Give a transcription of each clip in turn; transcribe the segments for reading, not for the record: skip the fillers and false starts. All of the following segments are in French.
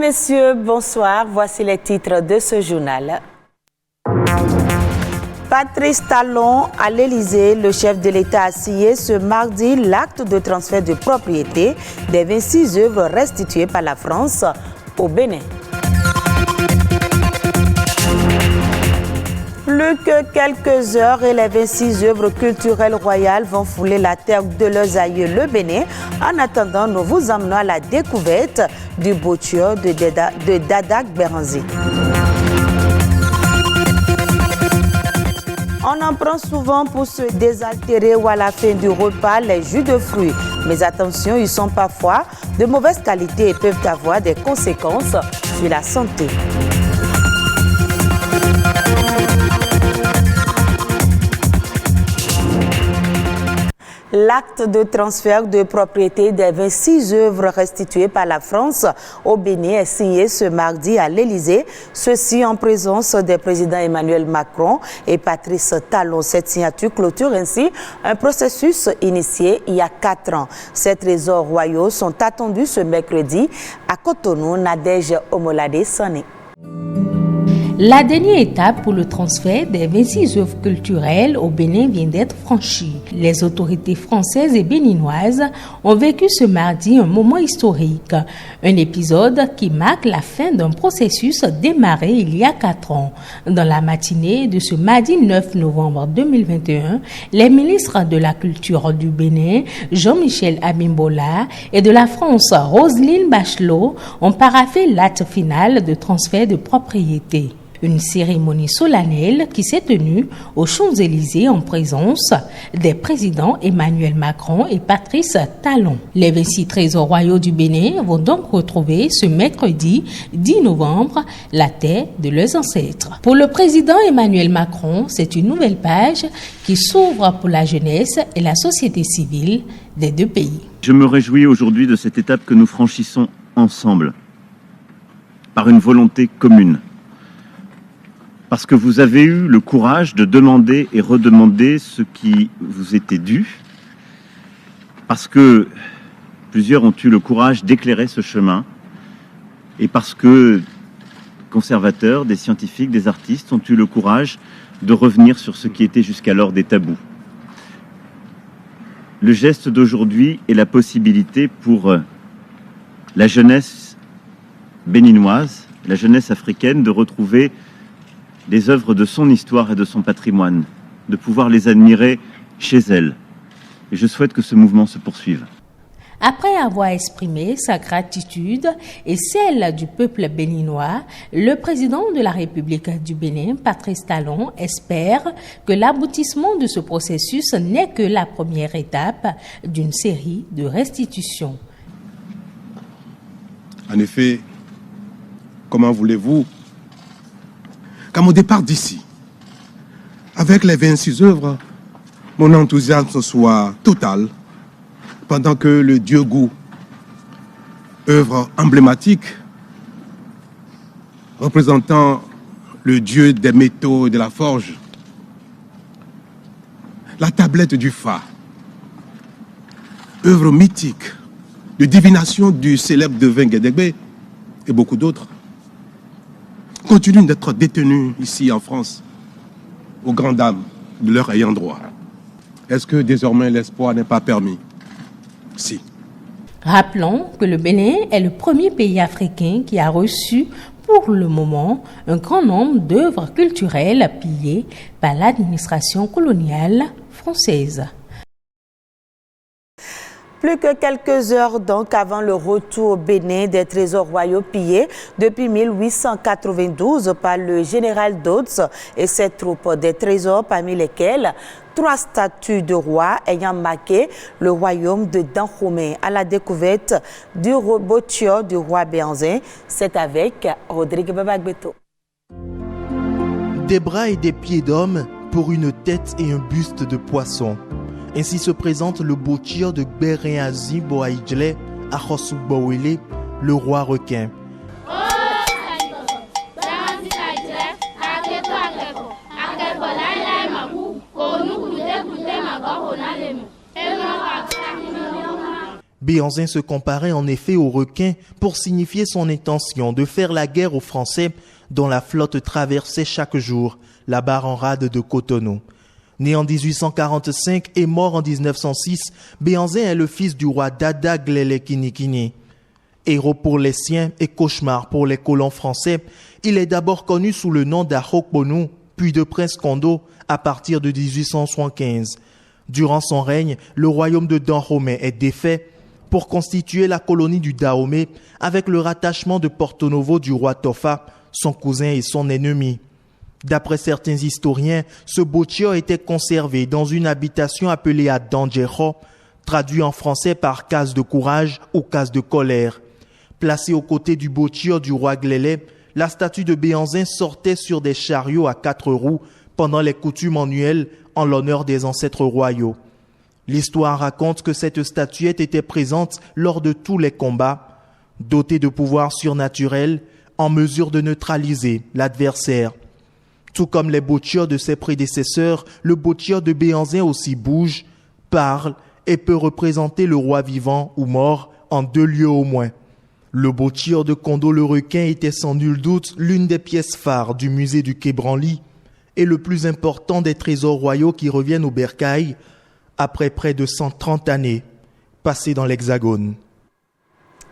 messieurs, bonsoir. Voici les titres de ce journal. Patrice Talon à l'Élysée, le chef de l'État a signé ce mardi l'acte de transfert de propriété des 26 œuvres restituées par la France au Bénin. Plus que quelques heures et les 26 œuvres culturelles royales vont fouler la terre de leurs aïeux, le Bénin. En attendant, nous vous emmenons à la découverte du botio de Dadak Beranzi. On en prend souvent pour se désaltérer ou à la fin du repas les jus de fruits. Mais attention, ils sont parfois de mauvaise qualité et peuvent avoir des conséquences sur la santé. L'acte de transfert de propriété des 26 œuvres restituées par la France au Bénin est signé ce mardi à l'Élysée, ceci en présence des présidents Emmanuel Macron et Patrice Talon. Cette signature clôture ainsi un processus initié il y a 4 ans. Ces trésors royaux sont attendus ce mercredi à Cotonou. Nadège Omolade Sané. La dernière étape pour le transfert des 26 œuvres culturelles au Bénin vient d'être franchie. Les autorités françaises et béninoises ont vécu ce mardi un moment historique, un épisode qui marque la fin d'un processus démarré il y a 4 ans. Dans la matinée de ce mardi 9 novembre 2021, les ministres de la Culture du Bénin, Jean-Michel Abimbola, et de la France, Roselyne Bachelot, ont paraphé l'acte final de transfert de propriété. Une cérémonie solennelle qui s'est tenue aux Champs-Élysées en présence des présidents Emmanuel Macron et Patrice Talon. Les 26 trésors royaux du Bénin vont donc retrouver ce mercredi 10 novembre la terre de leurs ancêtres. Pour le président Emmanuel Macron, c'est une nouvelle page qui s'ouvre pour la jeunesse et la société civile des deux pays. Je me réjouis aujourd'hui de cette étape que nous franchissons ensemble, par une volonté commune. Parce que vous avez eu le courage de demander et redemander ce qui vous était dû, parce que plusieurs ont eu le courage d'éclairer ce chemin, et parce que des conservateurs, des scientifiques, des artistes ont eu le courage de revenir sur ce qui était jusqu'alors des tabous. Le geste d'aujourd'hui est la possibilité pour la jeunesse béninoise, la jeunesse africaine, de retrouver les œuvres de son histoire et de son patrimoine, de pouvoir les admirer chez elle. Et je souhaite que ce mouvement se poursuive. Après avoir exprimé sa gratitude et celle du peuple béninois, le président de la République du Bénin, Patrice Talon, espère que l'aboutissement de ce processus n'est que la première étape d'une série de restitutions. En effet, comment voulez-vous qu'à mon départ d'ici, avec les 26 œuvres, mon enthousiasme soit total, pendant que le Dieu Gou, œuvre emblématique, représentant le dieu des métaux et de la forge, la tablette du Fa, œuvre mythique de divination du célèbre devin Guédégbé et beaucoup d'autres, continuent d'être détenus ici en France, aux grandes dames de leur ayant droit. Est-ce que désormais l'espoir n'est pas permis? Si. Rappelons que le Bénin est le premier pays africain qui a reçu pour le moment un grand nombre d'œuvres culturelles pillées par l'administration coloniale française. Plus que quelques heures donc avant le retour au Bénin des trésors royaux pillés depuis 1892 par le général Dodds et ses troupes, des trésors parmi lesquels 3 statues de rois ayant marqué le royaume de Dahomey. À la découverte du botio du roi Béanzin, c'est avec Rodrigue Babagbeto. Des bras et des pieds d'homme pour une tête et un buste de poisson. Ainsi se présente le botio de Bereazi Boaïdjele à Khosoubawele, le roi requin. Béhanzin se comparait en effet au requin pour signifier son intention de faire la guerre aux Français dont la flotte traversait chaque jour la barre en rade de Cotonou. Né en 1845 et mort en 1906, Béhanzin est le fils du roi Dada Glele Kinikini. Héros pour les siens et cauchemar pour les colons français, il est d'abord connu sous le nom d'Ahokbonu, puis de Prince Kondo à partir de 1875. Durant son règne, le royaume de Dahomey est défait pour constituer la colonie du Dahomey avec le rattachement de Porto Novo du roi Tofa, son cousin et son ennemi. D'après certains historiens, ce Bochio était conservé dans une habitation appelée à Danjeho, traduit en français par case de courage ou case de colère. Placée aux côtés du Bochio du roi Glele, la statue de Béhanzin sortait sur des chariots à 4 roues pendant les coutumes annuelles en l'honneur des ancêtres royaux. L'histoire raconte que cette statuette était présente lors de tous les combats, dotée de pouvoirs surnaturels, en mesure de neutraliser l'adversaire. Tout comme les Bochio de ses prédécesseurs, le Bochio de Béhanzin aussi bouge, parle et peut représenter le roi vivant ou mort en 2 lieux au moins. Le Bochio de Kondo le requin était sans nul doute l'une des pièces phares du musée du Quai Branly et le plus important des trésors royaux qui reviennent au bercail après près de 130 années passées dans l'Hexagone.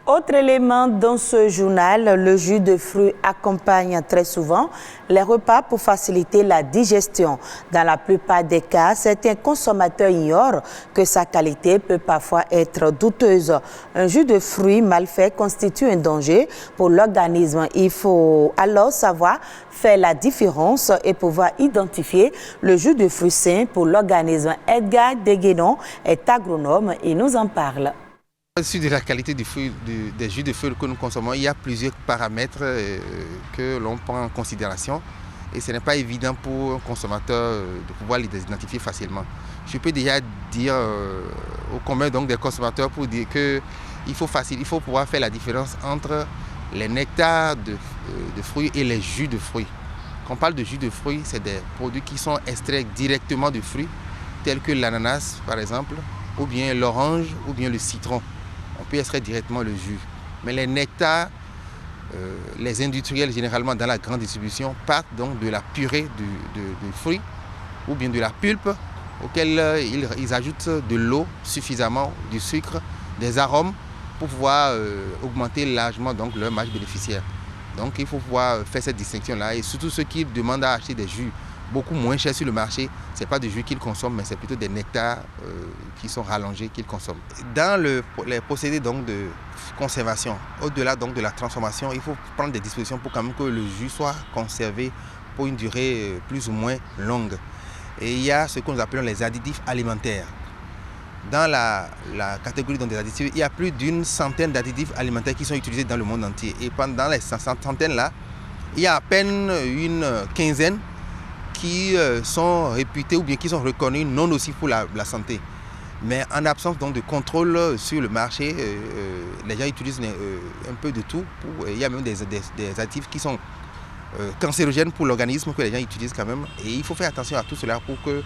Autre élément dans ce journal, le jus de fruits accompagne très souvent les repas pour faciliter la digestion. Dans la plupart des cas, certains consommateurs ignorent que sa qualité peut parfois être douteuse. Un jus de fruits mal fait constitue un danger pour l'organisme. Il faut alors savoir faire la différence et pouvoir identifier le jus de fruits sain pour l'organisme. Edgar Deguenon est agronome et nous en parle. Sur de la qualité des jus de fruits que nous consommons, il y a plusieurs paramètres que l'on prend en considération et ce n'est pas évident pour un consommateur de pouvoir les identifier facilement. Je peux déjà dire au commun donc des consommateurs pour dire qu'il faut pouvoir faire la différence entre les nectars de fruits et les jus de fruits. Quand on parle de jus de fruits, c'est des produits qui sont extraits directement de fruits, tels que l'ananas par exemple, ou bien l'orange, ou bien le citron. On peut extraire directement le jus. Mais les nectars, les industriels généralement dans la grande distribution partent donc de la purée de fruits ou bien de la pulpe auquel ils ajoutent de l'eau suffisamment, du sucre, des arômes pour pouvoir augmenter largement donc leur marge bénéficiaire. Donc il faut pouvoir faire cette distinction-là et surtout ceux qui demandent à acheter des jus beaucoup moins chers sur le marché, ce n'est pas des jus qu'ils consomment, mais c'est plutôt des nectars qui sont rallongés qu'ils consomment. Dans les procédés donc, de conservation, au-delà donc de la transformation, il faut prendre des dispositions pour quand même que le jus soit conservé pour une durée plus ou moins longue. Et il y a ce que nous appelons les additifs alimentaires. Dans la catégorie donc, des additifs, il y a plus d'une centaine d'additifs alimentaires qui sont utilisés dans le monde entier. Et pendant les centaines-là, il y a à peine une quinzaine qui sont réputés ou bien qui sont reconnus non nocifs pour la santé. Mais en absence donc, de contrôle sur le marché, les gens utilisent un peu de tout. Il y a même des additifs qui sont cancérogènes pour l'organisme que les gens utilisent quand même. Et il faut faire attention à tout cela pour que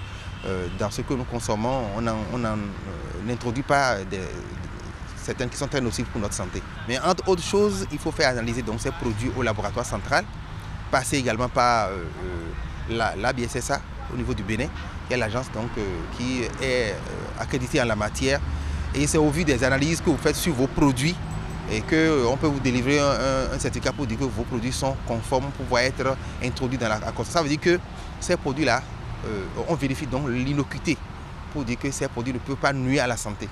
dans ce que nous consommons, on n'introduit pas certaines qui sont très nocives pour notre santé. Mais entre autres choses, il faut faire analyser donc, ces produits au laboratoire central, passer également par la BSSA au niveau du Bénin, qui est l'agence qui est accréditée en la matière. Et c'est au vu des analyses que vous faites sur vos produits et qu'on peut vous délivrer un certificat pour dire que vos produits sont conformes pour pouvoir être introduits dans la consommation. Ça veut dire que ces produits-là, on vérifie donc l'innocuité pour dire que ces produits ne peuvent pas nuire à la santé.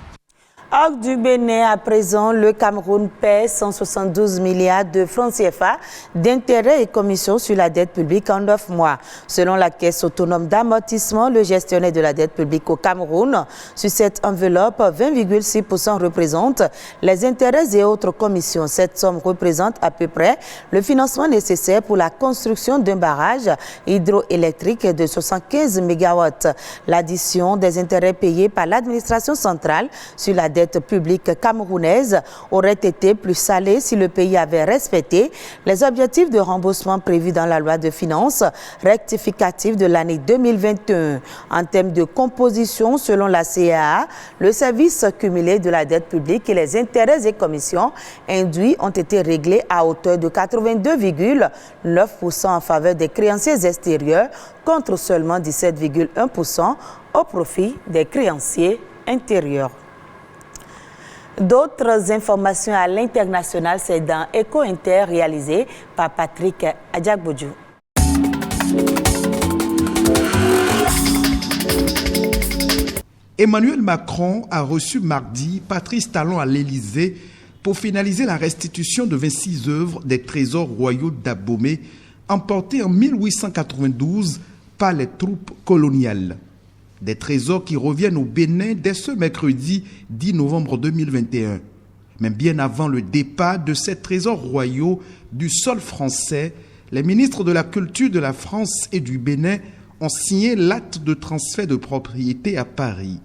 Hors du Bénin, à présent, le Cameroun paie 172 milliards de francs CFA d'intérêts et commissions sur la dette publique en 9 mois. Selon la Caisse autonome d'amortissement, le gestionnaire de la dette publique au Cameroun, sur cette enveloppe, 20,6% représente les intérêts et autres commissions. Cette somme représente à peu près le financement nécessaire pour la construction d'un barrage hydroélectrique de 75 MW. L'addition des intérêts payés par l'administration centrale sur la dette dette publique camerounaise aurait été plus salée si le pays avait respecté les objectifs de remboursement prévus dans la loi de finances rectificative de l'année 2021. En termes de composition, selon la CAA, le service cumulé de la dette publique et les intérêts et commissions induits ont été réglés à hauteur de 82,9% en faveur des créanciers extérieurs contre seulement 17,1% au profit des créanciers intérieurs. D'autres informations à l'international, c'est dans Eco Inter réalisé par Patrick Adjagbodjou. Emmanuel Macron a reçu mardi Patrice Talon à l'Élysée pour finaliser la restitution de 26 œuvres des trésors royaux d'Abomey emportés en 1892 par les troupes coloniales. Des trésors qui reviennent au Bénin dès ce mercredi 10 novembre 2021. Mais bien avant le départ de ces trésors royaux du sol français, les ministres de la Culture de la France et du Bénin ont signé l'acte de transfert de propriété à Paris.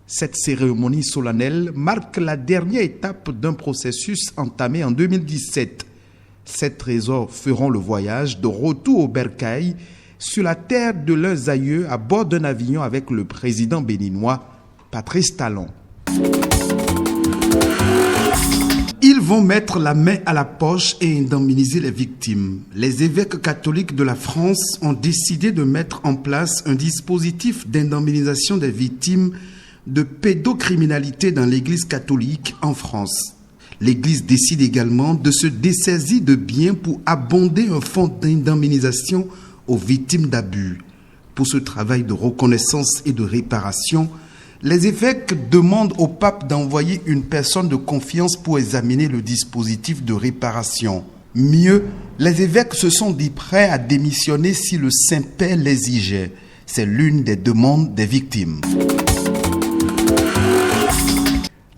Cette cérémonie solennelle marque la dernière étape d'un processus entamé en 2017. Ces trésors feront le voyage de retour au bercail sur la terre de leurs aïeux à bord d'un avion avec le président béninois Patrice Talon. Ils vont mettre la main à la poche et indemniser les victimes. Les évêques catholiques de la France ont décidé de mettre en place un dispositif d'indemnisation des victimes de pédocriminalité dans l'Église catholique en France. L'Église décide également de se dessaisir de biens pour abonder un fonds d'indemnisation aux victimes d'abus. Pour ce travail de reconnaissance et de réparation, les évêques demandent au pape d'envoyer une personne de confiance pour examiner le dispositif de réparation. Mieux, les évêques se sont dit prêts à démissionner si le Saint-Père l'exigeait. C'est l'une des demandes des victimes.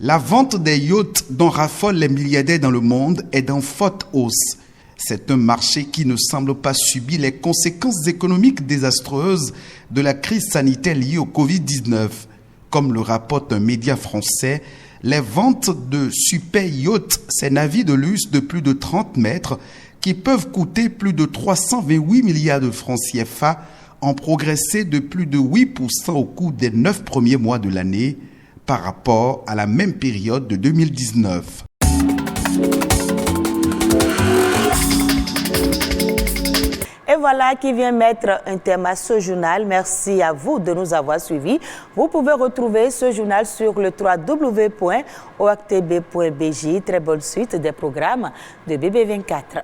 La vente des yachts dont raffolent les milliardaires dans le monde est en forte hausse. C'est un marché qui ne semble pas subir les conséquences économiques désastreuses de la crise sanitaire liée au Covid-19. Comme le rapporte un média français, les ventes de super yachts, ces navires de luxe de plus de 30 mètres, qui peuvent coûter plus de 328 milliards de francs CFA, ont progressé de plus de 8% au cours des 9 premiers mois de l'année, par rapport à la même période de 2019. Et voilà qui vient mettre un terme à ce journal. Merci à vous de nous avoir suivis. Vous pouvez retrouver ce journal sur le www.oactb.bj. Très bonne suite des programmes de BB24.